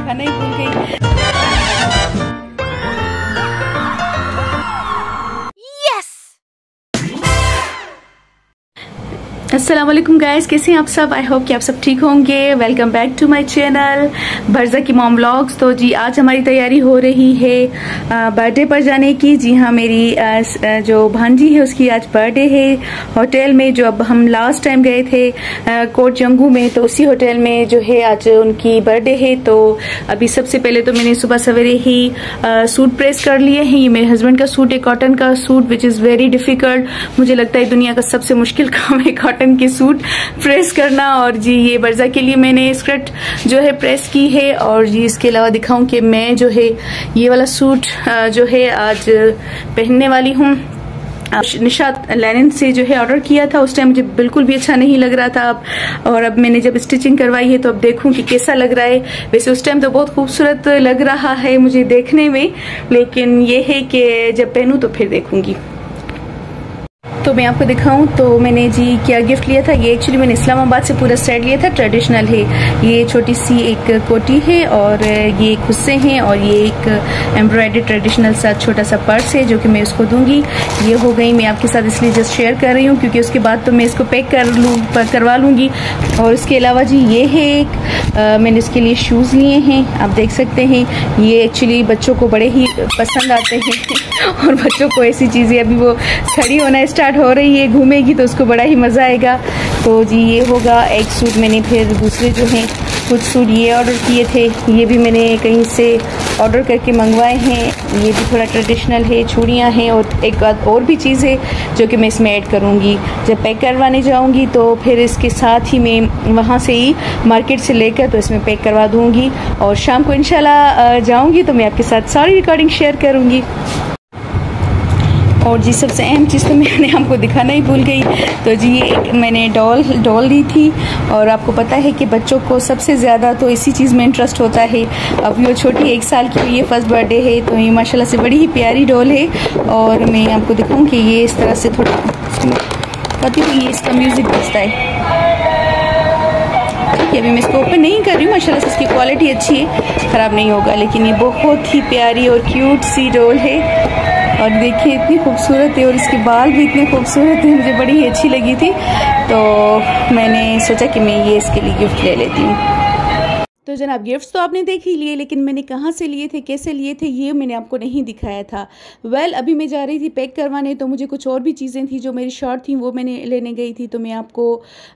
दिखाना ही भूल गई। अस्सलाम वालेकुम गाइस, कैसे हैं आप सब? आई होप कि आप सब ठीक होंगे। Welcome back to my channel Barza की मॉम व्लॉग्स। तो जी आज हमारी तैयारी हो रही है बर्थडे पर जाने की। जी हाँ, मेरी जो भांजी है उसकी आज बर्थडे है होटल में, जो अब हम लास्ट टाइम गए थे कोट जंगू में, तो उसी होटल में जो है आज उनकी बर्थडे है। तो अभी सबसे पहले तो मैंने सुबह सवेरे ही सूट प्रेस कर लिए हैं। ये मेरे हस्बैंड का सूट है, कॉटन का suit, which is very difficult. मुझे लगता है दुनिया का सबसे मुश्किल काम है कॉटन के सूट प्रेस करना। और जी ये बरज़ा के लिए मैंने स्कर्ट जो है प्रेस की है। और जी इसके अलावा दिखाऊं कि मैं जो है ये वाला सूट जो है आज पहनने वाली हूँ। निशात लेनिन से जो है ऑर्डर किया था, उस टाइम मुझे बिल्कुल भी अच्छा नहीं लग रहा था। और अब मैंने जब स्टिचिंग करवाई है तो अब देखूं कि कैसा लग रहा है। वैसे उस टाइम तो बहुत खूबसूरत लग रहा है मुझे देखने में, लेकिन ये है कि जब पहनूं तो फिर देखूंगी। तो मैं आपको दिखाऊं तो मैंने जी क्या गिफ्ट लिया था। ये एक्चुअली मैंने इस्लामाबाद से पूरा सेट लिया था, ट्रेडिशनल है। ये छोटी सी एक कोटी है और ये खुस्से हैं और ये एक एम्ब्रॉयडर्ड ट्रेडिशनल सा छोटा सा पर्स है जो कि मैं उसको दूंगी। ये हो गई, मैं आपके साथ इसलिए जस्ट शेयर कर रही हूँ क्योंकि उसके बाद तो मैं इसको पैक करवा लूँगी। और उसके अलावा जी ये है एक मैंने इसके लिए शूज़ लिए हैं, आप देख सकते हैं। ये एक्चुअली बच्चों को बड़े ही पसंद आते हैं और बच्चों को ऐसी चीज़ें, अभी वो खड़ी होना स्टार्ट हो रही है, घूमेगी तो उसको बड़ा ही मज़ा आएगा। तो जी ये होगा एक सूट। मैंने फिर दूसरे जो हैं कुछ सूट ये ऑर्डर किए थे, ये भी मैंने कहीं से ऑर्डर करके मंगवाए हैं। ये भी थोड़ा ट्रेडिशनल है, चूड़ियाँ हैं और एक और भी चीज़ है जो कि मैं इसमें ऐड करूँगी जब पैक करवाने जाऊँगी। तो फिर इसके साथ ही मैं वहाँ से ही मार्केट से लेकर तो इसमें पैक करवा दूँगी और शाम को इंशाल्लाह जाऊँगी तो मैं आपके साथ सारी रिकॉर्डिंग शेयर करूँगी। और जी सबसे अहम चीज़ तो मैंने आपको दिखाना ही भूल गई। तो जी एक मैंने डॉल दी थी और आपको पता है कि बच्चों को सबसे ज़्यादा तो इसी चीज़ में इंटरेस्ट होता है। अब वो छोटी 1 साल की, ये फर्स्ट बर्थडे है, तो ये माशाल्लाह से बड़ी ही प्यारी डॉल है। और मैं आपको दिखाऊं कि ये इस तरह से थोड़ा पता है, ये इसका म्यूज़िक बजता है। ठीक है, अभी मैं इसको ओपन नहीं कर रही हूँ, माशाल्लाह से इसकी क्वालिटी अच्छी है, ख़राब नहीं होगा। लेकिन ये बहुत ही प्यारी और क्यूट सी डॉल है और देखिए इतनी खूबसूरत है और इसके बाल भी इतने खूबसूरत हैं, मुझे बड़ी ही अच्छी लगी थी। तो मैंने सोचा कि मैं ये इसके लिए गिफ्ट ले लेती हूँ। तो जनाब गिफ्ट्स तो आपने देख ही लिए, लेकिन मैंने कहाँ से लिए थे, कैसे लिए थे, ये मैंने आपको नहीं दिखाया था। अभी मैं जा रही थी पैक करवाने, तो मुझे कुछ और भी चीज़ें थी जो मेरी शॉर्ट थी वो मैंने लेने गई थी। तो मैं आपको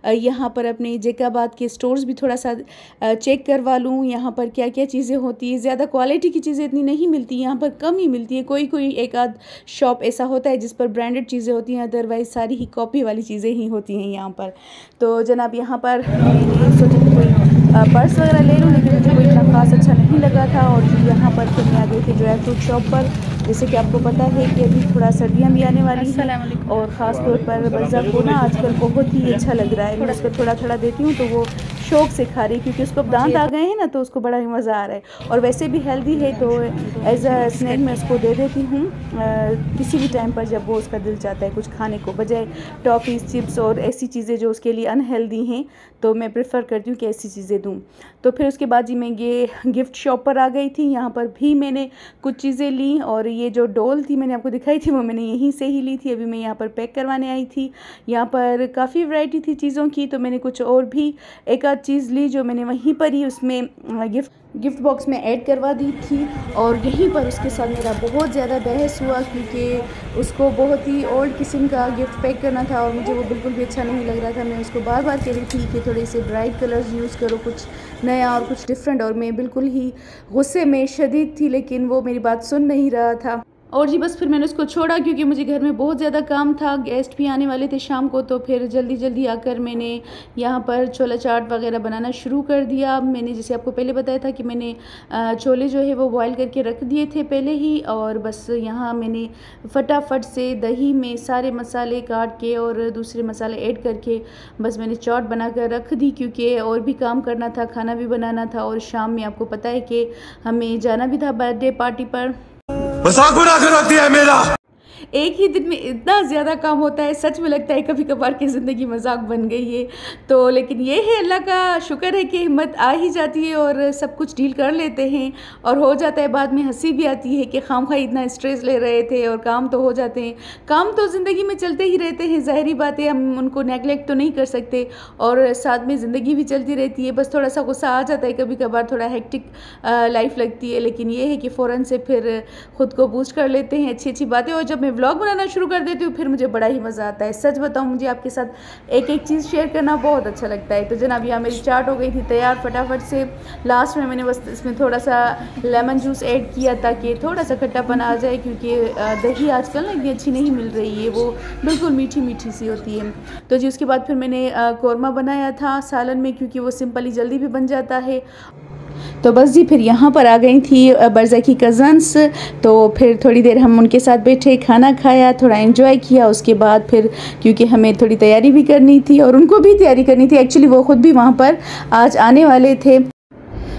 यहाँ पर अपने जैकाबाद के स्टोर्स भी थोड़ा सा चेक करवा लूँ, यहाँ पर क्या क्या चीज़ें होती है। ज़्यादा क्वालिटी की चीज़ें इतनी नहीं मिलती, यहाँ पर कम ही मिलती है। कोई एक आध शॉप ऐसा होता है जिस पर ब्रांडेड चीज़ें होती हैं, अदरवाइज़ सारी ही कॉपी वाली चीज़ें ही होती हैं यहाँ पर। तो जनाब यहाँ पर मैंने सोचा कि कोई पर्स वगैरह ले लूँ, लेकिन मुझे कोई इतना खास अच्छा नहीं लगा था। और यहाँ पर फिर मैं आ गई थी ड्राई फ्रूट शॉप पर। जैसे कि आपको पता है कि अभी थोड़ा सर्दियाँ भी आने वाली हैं और ख़ास तौर पर बरज़ा को ना आजकल बहुत ही अच्छा लग रहा है। मैं उसको थोड़ा थोड़ा देती हूँ तो वो शौक से खा रही है, क्योंकि उसको दांत आ गए हैं ना, तो उसको बड़ा ही मज़ा आ रहा है। और वैसे भी हेल्दी है, तो एज अ स्नैक मैं उसको दे देती हूँ किसी भी टाइम पर जब वो उसका दिल चाहता है कुछ खाने को, बजाय टॉफ़ीज़, चिप्स और ऐसी चीज़ें जो उसके लिए अनहेल्दी हैं। तो मैं प्रेफर करती हूँ कि ऐसी चीज़ें दूँ। तो फिर उसके बाद जी मैं ये गिफ्ट शॉप पर आ गई थी। यहाँ पर भी मैंने कुछ चीज़ें ली और ये जो डॉल थी मैंने आपको दिखाई थी वो मैंने यहीं से ही ली थी। अभी मैं यहाँ पर पैक करवाने आई थी। यहाँ पर काफ़ी वैरायटी थी चीज़ों की, तो मैंने कुछ और भी एक आध चीज़ ली जो मैंने वहीं पर ही उसमें गिफ्ट बॉक्स में ऐड करवा दी थी। और यहीं पर उसके साथ मेरा बहुत ज़्यादा बहस हुआ, क्योंकि उसको बहुत ही ओल्ड किस्म का गिफ्ट पैक करना था और मुझे वो बिल्कुल भी अच्छा नहीं लग रहा था। मैं उसको बार बार कह रही थी कि थोड़े से ब्राइट कलर्स यूज़ करो, कुछ नया और कुछ डिफरेंट। और मैं बिल्कुल ही गुस्से में शदीद थी, लेकिन वो मेरी बात सुन नहीं रहा था। और जी बस फिर मैंने उसको छोड़ा, क्योंकि मुझे घर में बहुत ज़्यादा काम था, गेस्ट भी आने वाले थे शाम को। तो फिर जल्दी जल्दी आकर मैंने यहाँ पर छोला चाट वगैरह बनाना शुरू कर दिया। मैंने जैसे आपको पहले बताया था कि मैंने छोले जो है वो बॉईल करके रख दिए थे पहले ही, और बस यहाँ मैंने फटाफट से दही में सारे मसाले काट के और दूसरे मसाले ऐड करके बस मैंने चाट बना कर रख दी, क्योंकि और भी काम करना था, खाना भी बनाना था। और शाम में आपको पता है कि हमें जाना भी था बर्थडे पार्टी पर। मजाक उड़ाकर रखती है मेरा। एक ही दिन में इतना ज़्यादा काम होता है, सच में लगता है कभी कभार की ज़िंदगी मजाक बन गई है। तो लेकिन ये है, अल्लाह का शुक्र है कि हिम्मत आ ही जाती है और सब कुछ डील कर लेते हैं और हो जाता है। बाद में हंसी भी आती है कि खामखा इतना स्ट्रेस ले रहे थे और काम तो हो जाते हैं। काम तो ज़िंदगी में चलते ही रहते हैं, ज़ाहिरी बात है, हम उनको नेगलेक्ट तो नहीं कर सकते और साथ में ज़िंदगी भी चलती रहती है। बस थोड़ा सा गुस्सा आ जाता है कभी कभार, थोड़ा हेक्टिक लाइफ लगती है, लेकिन ये है कि फ़ौरन से फिर ख़ुद को बूस्ट कर लेते हैं अच्छी अच्छी बातें। और जब मैं व्लॉग बनाना शुरू कर देती हूँ फिर मुझे बड़ा ही मज़ा आता है। सच बताऊँ, मुझे आपके साथ एक एक चीज़ शेयर करना बहुत अच्छा लगता है। तो जनाब यहाँ मेरी चाट हो गई थी तैयार फटाफट से। लास्ट में मैंने बस इसमें थोड़ा सा लेमन जूस ऐड किया ताकि थोड़ा सा खट्टापन आ जाए, क्योंकि दही आजकल ना इतनी अच्छी नहीं मिल रही है, वो बिल्कुल मीठी मीठी सी होती है। तो जी उसके बाद फिर मैंने कौरमा बनाया था सालन में, क्योंकि वो सिंपली जल्दी भी बन जाता है। तो बस जी फिर यहाँ पर आ गई थी बरज़ा की कज़न्स, तो फिर थोड़ी देर हम उनके साथ बैठे, खाना खाया, थोड़ा एंजॉय किया। उसके बाद फिर क्योंकि हमें थोड़ी तैयारी भी करनी थी और उनको भी तैयारी करनी थी, एक्चुअली वो ख़ुद भी वहाँ पर आज आने वाले थे।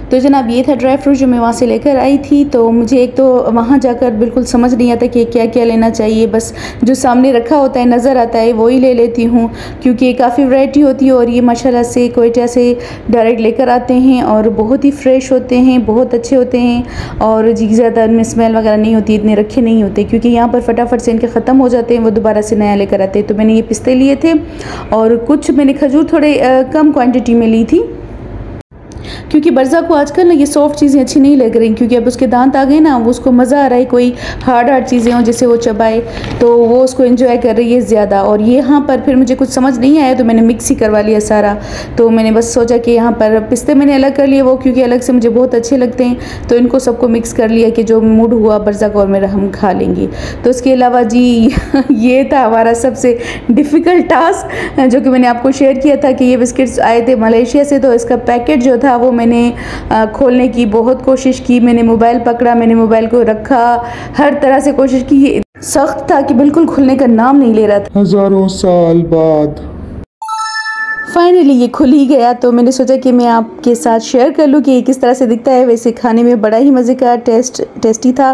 तो जनाब ये था ड्राई फ्रूट जो मैं वहाँ से लेकर आई थी। तो मुझे एक तो वहाँ जाकर बिल्कुल समझ नहीं आता कि क्या क्या लेना चाहिए, बस जो सामने रखा होता है नज़र आता है वही ले लेती हूँ, क्योंकि काफ़ी वैरायटी होती है और ये माशाल्लाह से क्वेटा से डायरेक्ट लेकर आते हैं और बहुत ही फ्रेश होते हैं, बहुत अच्छे होते हैं और जी ज़्यादा उनमें स्मेल वगैरह नहीं होती, इतने रखे नहीं होते, क्योंकि यहाँ पर फटाफट से इनके ख़त्म हो जाते हैं, वो दोबारा से नया लेकर आते हैं। तो मैंने ये पिस्ते लिए थे और कुछ मैंने खजूर थोड़े कम क्वान्टिटी में ली थी, क्योंकि बरज़ा को आजकल ना ये सॉफ्ट चीज़ें अच्छी नहीं लग रही, क्योंकि अब उसके दांत आ गए ना, वो उसको मज़ा आ रहा है कोई हार्ड चीज़ें हों जिसे वो चबाए, तो वो उसको एंजॉय कर रही है ज़्यादा। और ये यहाँ पर फिर मुझे कुछ समझ नहीं आया तो मैंने मिक्स ही करवा लिया सारा। तो मैंने बस सोचा कि यहाँ पर पिस्ते मैंने अलग कर लिए, वो क्योंकि अलग से मुझे बहुत अच्छे लगते हैं, तो इनको सबको मिक्स कर लिया कि जो मूड हुआ बरज़ा को और मेरा हम खा लेंगे। तो उसके अलावा जी ये था हमारा सबसे डिफ़िकल्ट टास्क, जो कि मैंने आपको शेयर किया था कि ये बिस्किट्स आए थे मलेशिया से, तो इसका पैकेट जो था वो मैंने खोलने की बहुत कोशिश की। मैंने मोबाइल पकड़ा, मैंने मोबाइल को रखा, हर तरह से कोशिश की, ये सख्त था कि बिल्कुल खुलने का नाम नहीं ले रहा था। हजारों साल बाद फाइनली ये खुल ही गया। तो मैंने सोचा कि मैं आपके साथ शेयर कर लूँ कि ये किस तरह से दिखता है। वैसे खाने में बड़ा ही मज़े का टेस्टी था।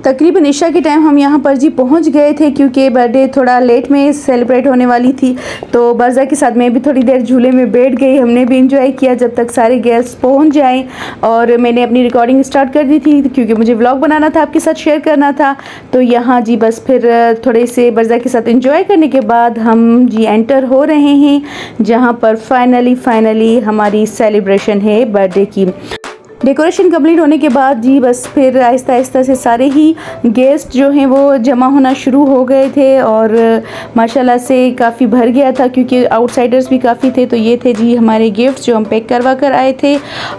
तकरीबन इशा के टाइम हम यहाँ पर जी पहुँच गए थे, क्योंकि बर्थडे थोड़ा लेट में सेलिब्रेट होने वाली थी। तो बरज़ा के साथ मैं भी थोड़ी देर झूले में बैठ गई, हमने भी इंजॉय किया जब तक सारे गेस्ट पहुँच जाएं। और मैंने अपनी रिकॉर्डिंग स्टार्ट कर दी थी, क्योंकि मुझे व्लॉग बनाना था, आपके साथ शेयर करना था। तो यहाँ जी बस फिर थोड़े से बरज़ा के साथ इंजॉय करने के बाद हम जी एंटर हो रहे हैं, जहाँ पर फाइनली हमारी सेलिब्रेशन है बर्थडे की। डेकोरेशन कंप्लीट होने के बाद जी बस फिर आहिस्ता आहिस्ता से सारे ही गेस्ट जो हैं वो जमा होना शुरू हो गए थे और माशाल्लाह से काफ़ी भर गया था, क्योंकि आउटसाइडर्स भी काफ़ी थे। तो ये थे जी हमारे गिफ्ट्स जो हम पैक करवा कर आए थे,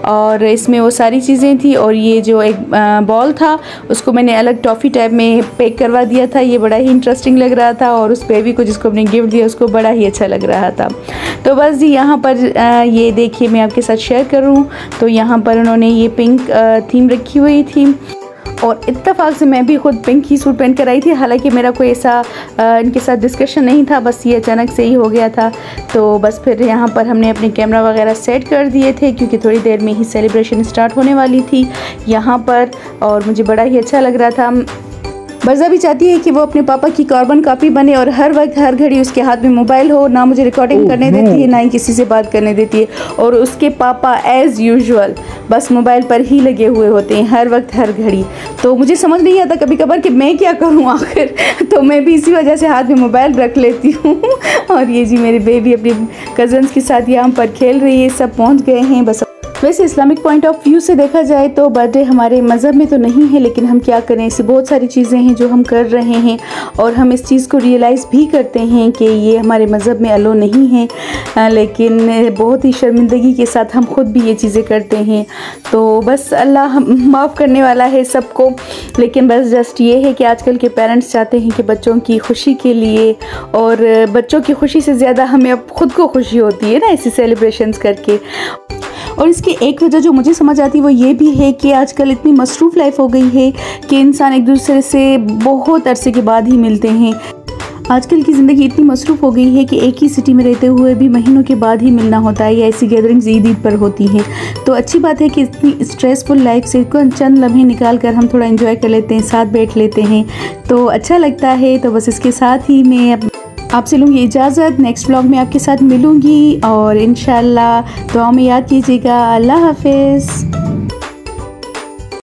और इसमें वो सारी चीज़ें थी। और ये जो एक बॉल था उसको मैंने अलग टॉफ़ी टाइप में पैक करवा दिया था, ये बड़ा ही इंटरेस्टिंग लग रहा था, और उस बेबी को जिसको हमने गिफ्ट दिया उसको बड़ा ही अच्छा लग रहा था। तो बस जी यहाँ पर ये देखिए मैं आपके साथ शेयर करूँ तो यहाँ पर उन्होंने ये पिंक थीम रखी हुई थी, और इत्तेफाक से मैं भी खुद पिंक ही सूट पहन कर आई थी। हालांकि मेरा कोई ऐसा इनके साथ डिस्कशन नहीं था, बस ये अचानक से ही हो गया था। तो बस फिर यहाँ पर हमने अपने कैमरा वगैरह सेट कर दिए थे, क्योंकि थोड़ी देर में ही सेलिब्रेशन स्टार्ट होने वाली थी यहाँ पर, और मुझे बड़ा ही अच्छा लग रहा था। बरज़ा भी चाहती है कि वो अपने पापा की कार्बन कॉपी बने और हर वक्त हर घड़ी उसके हाथ में मोबाइल हो, ना मुझे रिकॉर्डिंग करने देती है ना ही किसी से बात करने देती है। और उसके पापा एज़ यूजुअल बस मोबाइल पर ही लगे हुए होते हैं हर वक्त हर घड़ी। तो मुझे समझ नहीं आता कभी कभार कि मैं क्या करूं आखिर, तो मैं भी इसी वजह से हाथ में मोबाइल रख लेती हूँ। और ये जी मेरे बेबी अपने कज़न्स के साथ यहाँ पर खेल रही है, सब पहुँच गए हैं। बस वैसे इस्लामिक पॉइंट ऑफ व्यू से देखा जाए तो बर्थडे हमारे मज़हब में तो नहीं है, लेकिन हम क्या करें, ऐसी बहुत सारी चीज़ें हैं जो हम कर रहे हैं और हम इस चीज़ को रियलाइज़ भी करते हैं कि ये हमारे मज़हब में अलो नहीं है, लेकिन बहुत ही शर्मिंदगी के साथ हम खुद भी ये चीज़ें करते हैं। तो बस अल्लाह माफ़ करने वाला है सबको। लेकिन बस जस्ट ये है कि आजकल के पेरेंट्स चाहते हैं कि बच्चों की खुशी के लिए, और बच्चों की खुशी से ज़्यादा हमें अब खुद को खुशी होती है ना ऐसी सेलिब्रेशंस करके। और इसकी एक वजह जो मुझे समझ आती है वो ये भी है कि आजकल इतनी मसरूफ़ लाइफ हो गई है कि इंसान एक दूसरे से बहुत अरसे के बाद ही मिलते हैं। आजकल की ज़िंदगी इतनी मसरूफ़ हो गई है कि एक ही सिटी में रहते हुए भी महीनों के बाद ही मिलना होता है, या ऐसी गैदरिंग्स ईद पर होती हैं। तो अच्छी बात है कि इतनी स्ट्रेसफुल लाइफ से चंद लम्हे निकाल कर हम थोड़ा एंजॉय कर लेते हैं, साथ बैठ लेते हैं, तो अच्छा लगता है। तो बस इसके साथ ही मैं आपसे लूँगी इजाज़त। नेक्स्ट व्लॉग में आपके साथ मिलूँगी और इंशाल्लाह दुआ में याद कीजिएगा। अल्लाह हाफिज़।